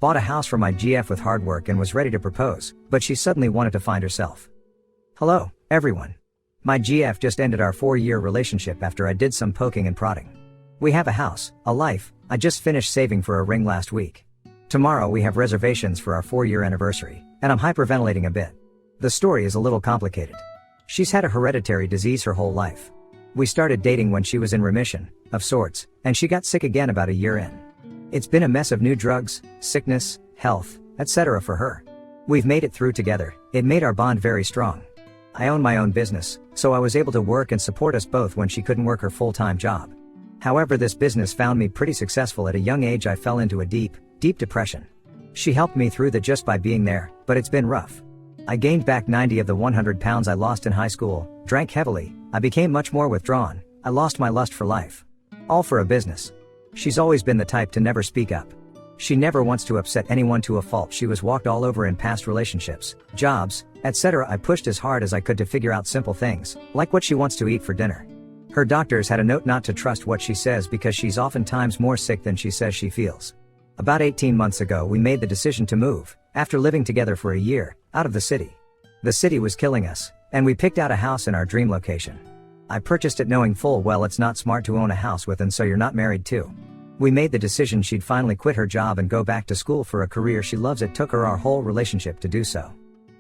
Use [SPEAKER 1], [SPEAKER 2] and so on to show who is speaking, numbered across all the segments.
[SPEAKER 1] Bought a house for my GF with hard work and was ready to propose, but she suddenly wanted to find herself. Hello, everyone. My GF just ended our 4-year relationship after I did some poking and prodding. We have a house, a life, I just finished saving for a ring last week. Tomorrow we have reservations for our 4-year anniversary, and I'm hyperventilating a bit. The story is a little complicated. She's had a hereditary disease her whole life. We started dating when she was in remission, of sorts, and she got sick again about a year in. It's been a mess of new drugs, sickness, health, etc. for her. We've made it through together, it made our bond very strong. I own my own business, so I was able to work and support us both when she couldn't work her full-time job. However, this business found me pretty successful at a young age. I fell into a deep depression. She helped me through that just by being there, but it's been rough. I gained back 90 of the 100 pounds I lost in high school, drank heavily, I became much more withdrawn, I lost my lust for life. All for a business. She's always been the type to never speak up. She never wants to upset anyone to a fault. She was walked all over in past relationships, jobs, etc. I pushed as hard as I could to figure out simple things, like what she wants to eat for dinner. Her doctors had a note not to trust what she says because she's oftentimes more sick than she says she feels. About 18 months ago we made the decision to move, after living together for a year, out of the city. The city was killing us, and we picked out a house in our dream location. I purchased it knowing full well it's not smart to own a house with and so you're not married to. We made the decision she'd finally quit her job and go back to school for a career she loves. It took her our whole relationship to do so.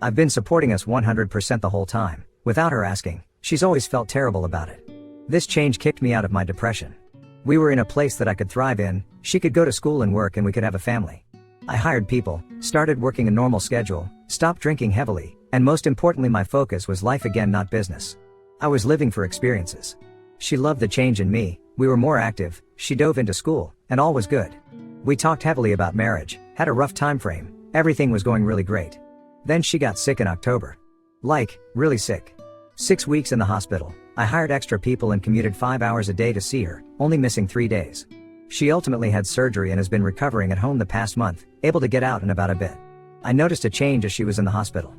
[SPEAKER 1] I've been supporting us 100% the whole time, without her asking. She's always felt terrible about it. This change kicked me out of my depression. We were in a place that I could thrive in, she could go to school and work and we could have a family. I hired people, started working a normal schedule, stopped drinking heavily, and most importantly my focus was life again, not business. I was living for experiences. She loved the change in me, we were more active, she dove into school, and all was good. We talked heavily about marriage, had a rough time frame, everything was going really great. Then she got sick in October. Like, really sick. 6 weeks in the hospital. I hired extra people and commuted 5 hours a day to see her, only missing 3 days. She ultimately had surgery and has been recovering at home the past month, able to get out and about a bit. I noticed a change as she was in the hospital.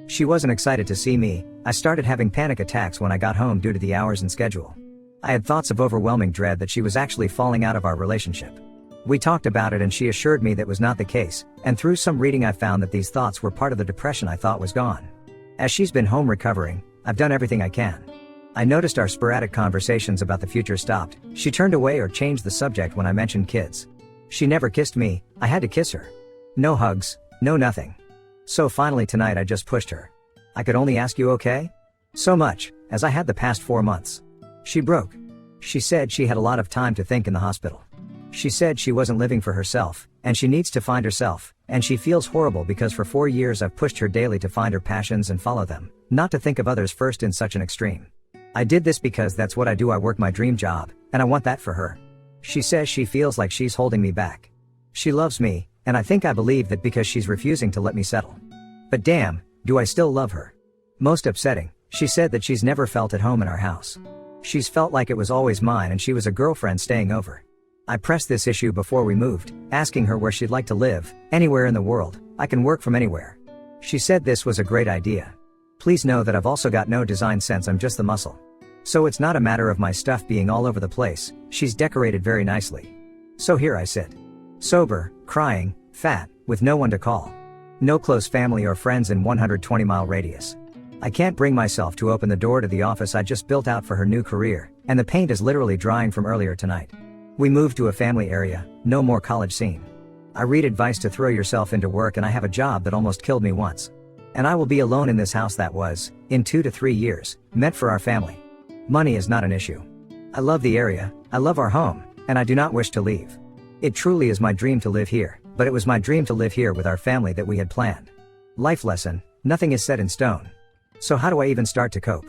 [SPEAKER 1] She wasn't excited to see me. I started having panic attacks when I got home due to the hours and schedule. I had thoughts of overwhelming dread that she was actually falling out of our relationship. We talked about it and she assured me that was not the case, and through some reading I found that these thoughts were part of the depression I thought was gone. As she's been home recovering, I've done everything I can. I noticed our sporadic conversations about the future stopped. She turned away or changed the subject when I mentioned kids. She never kissed me, I had to kiss her. No hugs, no nothing. So finally tonight I just pushed her. I could only ask you okay? So much, as I had the past 4 months. She broke. She said she had a lot of time to think in the hospital. She said she wasn't living for herself, and she needs to find herself, and she feels horrible because for 4 years I've pushed her daily to find her passions and follow them, not to think of others first in such an extreme. I did this because that's what I do. I work my dream job, and I want that for her. She says she feels like she's holding me back. She loves me, and I think I believe that because she's refusing to let me settle. But damn, do I still love her. Most upsetting, she said that she's never felt at home in our house. She's felt like it was always mine and she was a girlfriend staying over. I pressed this issue before we moved, asking her where she'd like to live. Anywhere in the world, I can work from anywhere. She said this was a great idea. Please know that I've also got no design sense, I'm just the muscle. So it's not a matter of my stuff being all over the place, she's decorated very nicely. So here I sit. Sober, crying, fat, with no one to call. No close family or friends in 120-mile radius. I can't bring myself to open the door to the office I just built out for her new career, and the paint is literally drying from earlier tonight. We moved to a family area, no more college scene. I read advice to throw yourself into work and I have a job that almost killed me once. And I will be alone in this house that was, in 2 to 3 years, meant for our family. Money is not an issue. I love the area, I love our home, and I do not wish to leave. It truly is my dream to live here, but it was my dream to live here with our family that we had planned. Life lesson, nothing is set in stone. So how do I even start to cope?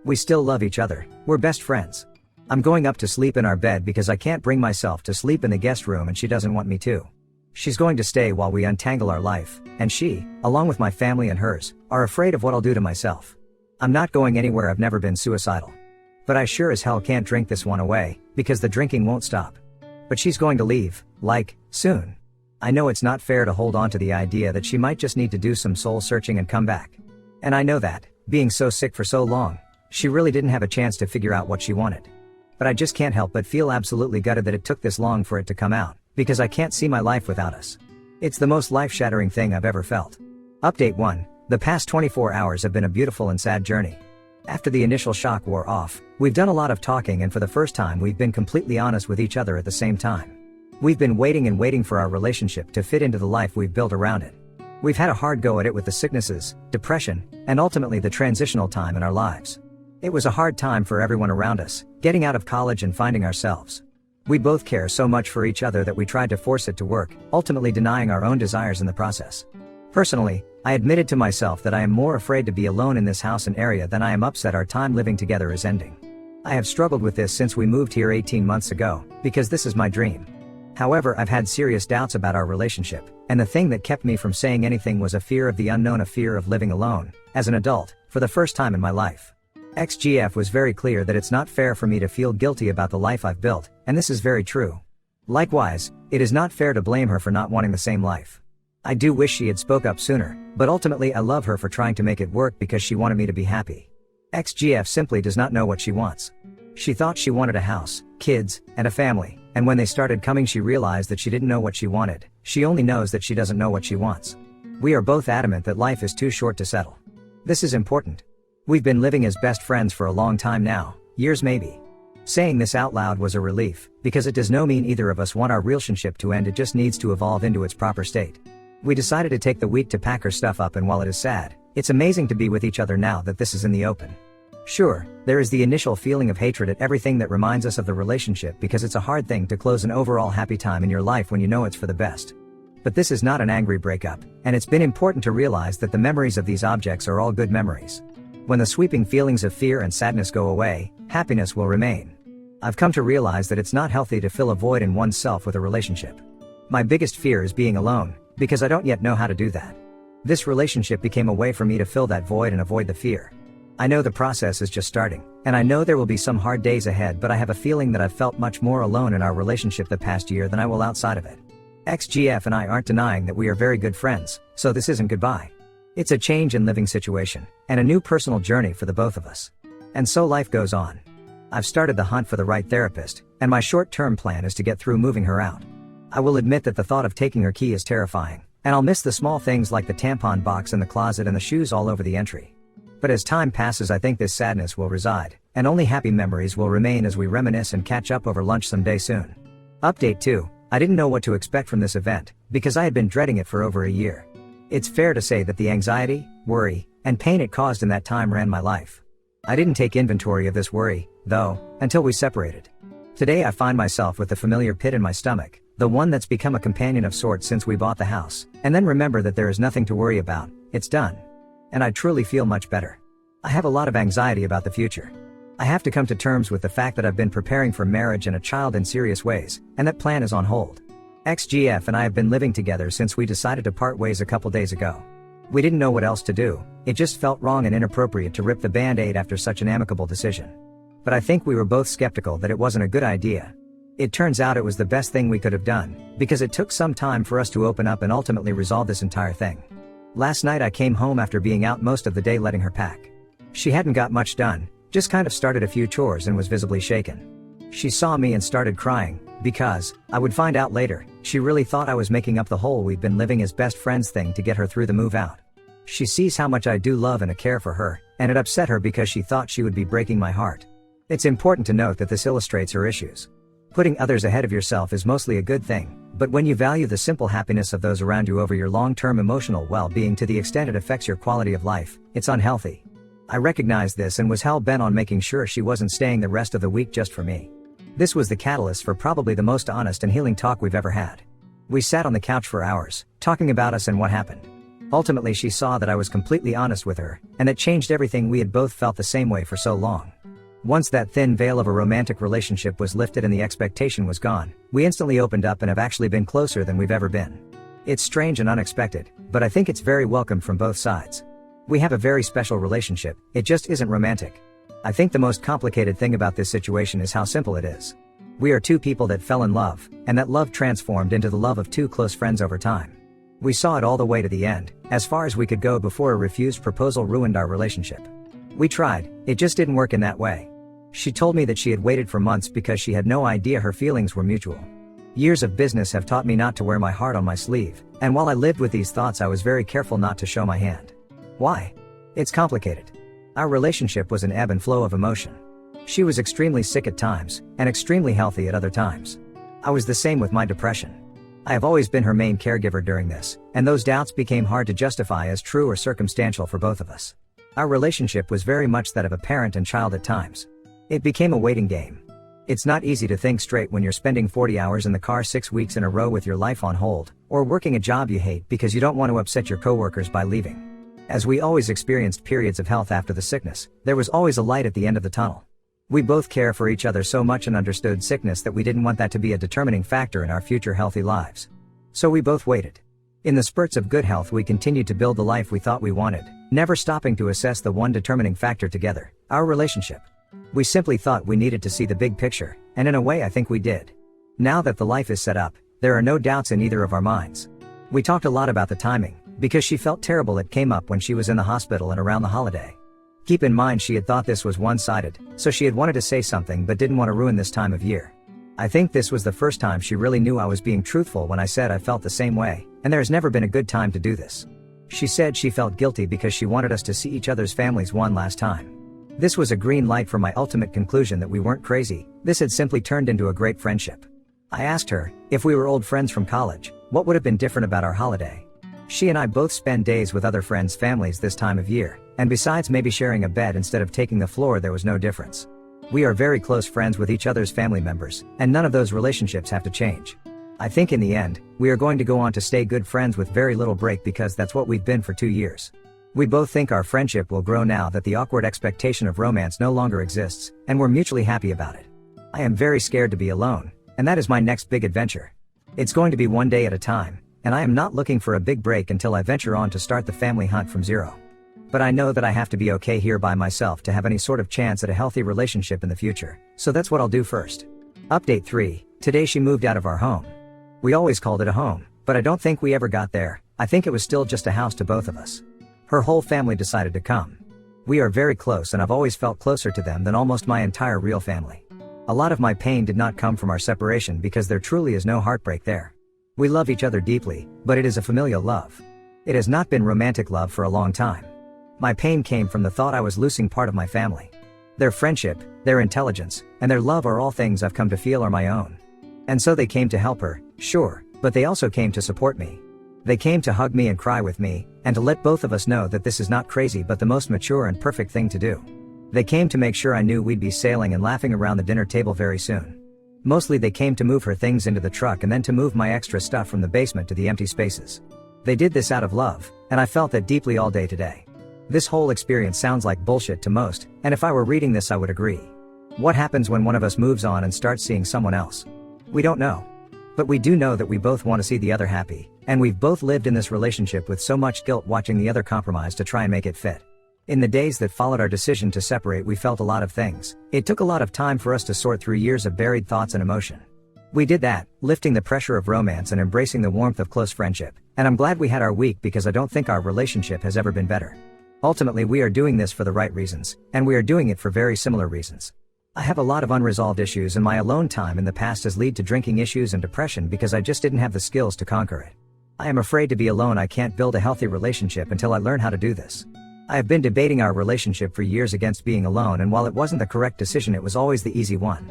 [SPEAKER 1] We still love each other, we're best friends. I'm going up to sleep in our bed because I can't bring myself to sleep in the guest room and she doesn't want me to. She's going to stay while we untangle our life, and she, along with my family and hers, are afraid of what I'll do to myself. I'm not going anywhere, I've never been suicidal. But I sure as hell can't drink this one away, because the drinking won't stop. But she's going to leave, like, soon. I know it's not fair to hold on to the idea that she might just need to do some soul searching and come back. And I know that, being so sick for so long, she really didn't have a chance to figure out what she wanted. But I just can't help but feel absolutely gutted that it took this long for it to come out, because I can't see my life without us. It's the most life-shattering thing I've ever felt. Update 1. The past 24 hours have been a beautiful and sad journey. After the initial shock wore off, we've done a lot of talking, and for the first time we've been completely honest with each other at the same time. We've been waiting and waiting for our relationship to fit into the life we've built around it. We've had a hard go at it with the sicknesses, depression, and ultimately the transitional time in our lives. It was a hard time for everyone around us, getting out of college and finding ourselves. We both care so much for each other that we tried to force it to work, ultimately denying our own desires in the process. Personally, I admitted to myself that I am more afraid to be alone in this house and area than I am upset our time living together is ending. I have struggled with this since we moved here 18 months ago, because this is my dream. However, I've had serious doubts about our relationship, and the thing that kept me from saying anything was a fear of the unknown, a fear of living alone, as an adult, for the first time in my life. XGF was very clear that it's not fair for me to feel guilty about the life I've built, and this is very true. Likewise, it is not fair to blame her for not wanting the same life. I do wish she had spoke up sooner, but ultimately I love her for trying to make it work because she wanted me to be happy. XGF simply does not know what she wants. She thought she wanted a house, kids, and a family, and when they started coming she realized that she didn't know what she wanted. She only knows that she doesn't know what she wants. We are both adamant that life is too short to settle. This is important. We've been living as best friends for a long time now, years maybe. Saying this out loud was a relief, because it does no mean either of us want our relationship to end, it just needs to evolve into its proper state. We decided to take the week to pack her stuff up, and while it is sad, it's amazing to be with each other now that this is in the open. Sure, there is the initial feeling of hatred at everything that reminds us of the relationship, because it's a hard thing to close an overall happy time in your life when you know it's for the best. But this is not an angry breakup, and it's been important to realize that the memories of these objects are all good memories. When the sweeping feelings of fear and sadness go away, happiness will remain. I've come to realize that it's not healthy to fill a void in oneself with a relationship. My biggest fear is being alone, because I don't yet know how to do that. This relationship became a way for me to fill that void and avoid the fear. I know the process is just starting, and I know there will be some hard days ahead, but I have a feeling that I've felt much more alone in our relationship the past year than I will outside of it. XGF and I aren't denying that we are very good friends, so this isn't goodbye. It's a change in living situation, and a new personal journey for the both of us. And so life goes on. I've started the hunt for the right therapist, and my short-term plan is to get through moving her out. I will admit that the thought of taking her key is terrifying, and I'll miss the small things like the tampon box in the closet and the shoes all over the entry. But as time passes, I think this sadness will reside, and only happy memories will remain as we reminisce and catch up over lunch someday soon. Update 2. I didn't know what to expect from this event, because I had been dreading it for over a year. It's fair to say that the anxiety, worry, and pain it caused in that time ran my life. I didn't take inventory of this worry, though, until we separated. Today I find myself with the familiar pit in my stomach, the one that's become a companion of sorts since we bought the house, and then remember that there is nothing to worry about, it's done. And I truly feel much better. I have a lot of anxiety about the future. I have to come to terms with the fact that I've been preparing for marriage and a child in serious ways, and that plan is on hold. XGF and I have been living together since we decided to part ways a couple days ago. We didn't know what else to do, it just felt wrong and inappropriate to rip the band-aid after such an amicable decision. But I think we were both skeptical that it wasn't a good idea. It turns out it was the best thing we could have done, because it took some time for us to open up and ultimately resolve this entire thing. Last night I came home after being out most of the day letting her pack. She hadn't got much done, just kind of started a few chores and was visibly shaken. She saw me and started crying, because, I would find out later, she really thought I was making up the whole "we've been living as best friends" thing to get her through the move out. She sees how much I do love and care for her, and it upset her because she thought she would be breaking my heart. It's important to note that this illustrates her issues. Putting others ahead of yourself is mostly a good thing, but when you value the simple happiness of those around you over your long-term emotional well-being to the extent it affects your quality of life, it's unhealthy. I recognized this and was hell-bent on making sure she wasn't staying the rest of the week just for me. This was the catalyst for probably the most honest and healing talk we've ever had. We sat on the couch for hours, talking about us and what happened. Ultimately she saw that I was completely honest with her, and that changed everything. We had both felt the same way for so long. Once that thin veil of a romantic relationship was lifted and the expectation was gone, we instantly opened up and have actually been closer than we've ever been. It's strange and unexpected, but I think it's very welcome from both sides. We have a very special relationship, it just isn't romantic. I think the most complicated thing about this situation is how simple it is. We are two people that fell in love, and that love transformed into the love of two close friends over time. We saw it all the way to the end, as far as we could go before a refused proposal ruined our relationship. We tried, it just didn't work in that way. She told me that she had waited for months because she had no idea her feelings were mutual. Years of business have taught me not to wear my heart on my sleeve, and while I lived with these thoughts, I was very careful not to show my hand. Why? It's complicated. Our relationship was an ebb and flow of emotion. She was extremely sick at times, and extremely healthy at other times. I was the same with my depression. I have always been her main caregiver during this, and those doubts became hard to justify as true or circumstantial for both of us. Our relationship was very much that of a parent and child at times. It became a waiting game. It's not easy to think straight when you're spending 40 hours in the car 6 weeks in a row with your life on hold, or working a job you hate because you don't want to upset your coworkers by leaving. As we always experienced periods of health after the sickness, there was always a light at the end of the tunnel. We both care for each other so much and understood sickness that we didn't want that to be a determining factor in our future healthy lives. So we both waited. In the spurts of good health, we continued to build the life we thought we wanted, never stopping to assess the one determining factor together, our relationship. We simply thought we needed to see the big picture, and in a way I think we did. Now that the life is set up, there are no doubts in either of our minds. We talked a lot about the timing, because she felt terrible. It came up when she was in the hospital and around the holiday. Keep in mind she had thought this was one-sided, so she had wanted to say something but didn't want to ruin this time of year. I think this was the first time she really knew I was being truthful when I said I felt the same way, and there has never been a good time to do this. She said she felt guilty because she wanted us to see each other's families one last time. This was a green light for my ultimate conclusion that we weren't crazy, this had simply turned into a great friendship. I asked her, if we were old friends from college, what would have been different about our holiday? She and I both spend days with other friends' families this time of year, and besides maybe sharing a bed instead of taking the floor, there was no difference. We are very close friends with each other's family members, and none of those relationships have to change. I think in the end, we are going to go on to stay good friends with very little break because that's what we've been for 2 years. We both think our friendship will grow now that the awkward expectation of romance no longer exists, and we're mutually happy about it. I am very scared to be alone, and that is my next big adventure. It's going to be one day at a time, and I am not looking for a big break until I venture on to start the family hunt from zero. But I know that I have to be okay here by myself to have any sort of chance at a healthy relationship in the future, so that's what I'll do first. Update 3, today she moved out of our home. We always called it a home, but I don't think we ever got there. I think it was still just a house to both of us. Her whole family decided to come. We are very close and I've always felt closer to them than almost my entire real family. A lot of my pain did not come from our separation because there truly is no heartbreak there. We love each other deeply, but it is a familial love. It has not been romantic love for a long time. My pain came from the thought I was losing part of my family. Their friendship, their intelligence, and their love are all things I've come to feel are my own. And so they came to help her, sure, but they also came to support me. They came to hug me and cry with me, and to let both of us know that this is not crazy but the most mature and perfect thing to do. They came to make sure I knew we'd be sailing and laughing around the dinner table very soon. Mostly they came to move her things into the truck and then to move my extra stuff from the basement to the empty spaces. They did this out of love, and I felt that deeply all day today. This whole experience sounds like bullshit to most, and if I were reading this I would agree. What happens when one of us moves on and starts seeing someone else? We don't know. But we do know that we both want to see the other happy, and we've both lived in this relationship with so much guilt watching the other compromise to try and make it fit. In the days that followed our decision to separate, we felt a lot of things. It took a lot of time for us to sort through years of buried thoughts and emotion. We did that, lifting the pressure of romance and embracing the warmth of close friendship, and I'm glad we had our week because I don't think our relationship has ever been better. Ultimately we are doing this for the right reasons, and we are doing it for very similar reasons. I have a lot of unresolved issues and my alone time in the past has led to drinking issues and depression because I just didn't have the skills to conquer it. I am afraid to be alone. I can't build a healthy relationship until I learn how to do this. I have been debating our relationship for years against being alone, and while it wasn't the correct decision, it was always the easy one.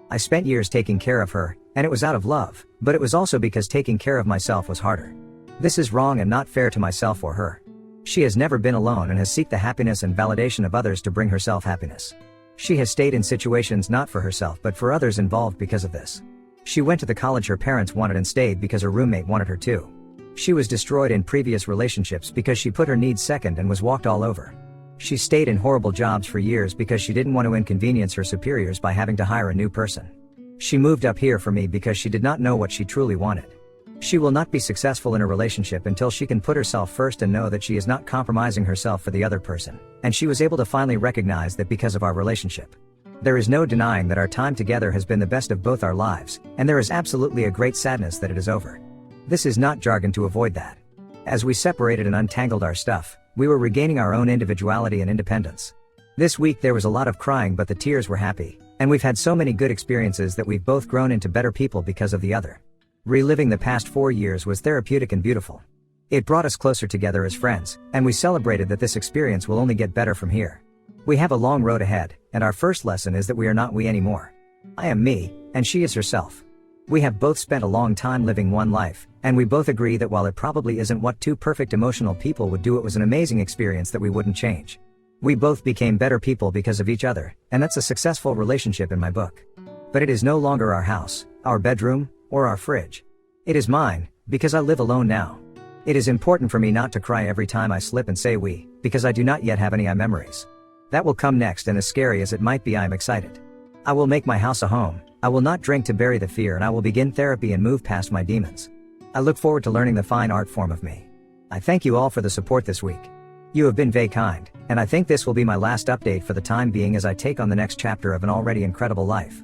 [SPEAKER 1] I spent years taking care of her, and it was out of love, but it was also because taking care of myself was harder. This is wrong and not fair to myself or her. She has never been alone and has sought the happiness and validation of others to bring herself happiness. She has stayed in situations not for herself but for others involved because of this. She went to the college her parents wanted and stayed because her roommate wanted her to. She was destroyed in previous relationships because she put her needs second and was walked all over. She stayed in horrible jobs for years because she didn't want to inconvenience her superiors by having to hire a new person. She moved up here for me because she did not know what she truly wanted. She will not be successful in a relationship until she can put herself first and know that she is not compromising herself for the other person, and she was able to finally recognize that because of our relationship. There is no denying that our time together has been the best of both our lives, and there is absolutely a great sadness that it is over. This is not jargon to avoid that. As we separated and untangled our stuff, we were regaining our own individuality and independence. This week there was a lot of crying, but the tears were happy, and we've had so many good experiences that we've both grown into better people because of the other. Reliving the past 4 years was therapeutic and beautiful. It brought us closer together as friends, and we celebrated that this experience will only get better from here. We have a long road ahead, and our first lesson is that we are not we anymore. I am me, and she is herself. We have both spent a long time living one life, and we both agree that while it probably isn't what two perfect emotional people would do, it was an amazing experience that we wouldn't change. We both became better people because of each other, and that's a successful relationship in my book. But it is no longer our house, our bedroom, or our fridge. It is mine, because I live alone now. It is important for me not to cry every time I slip and say we, because I do not yet have any memories. That will come next, and as scary as it might be, I am excited. I will make my house a home, I will not drink to bury the fear, and I will begin therapy and move past my demons. I look forward to learning the fine art form of me. I thank you all for the support this week. You have been very kind, and I think this will be my last update for the time being as I take on the next chapter of an already incredible life.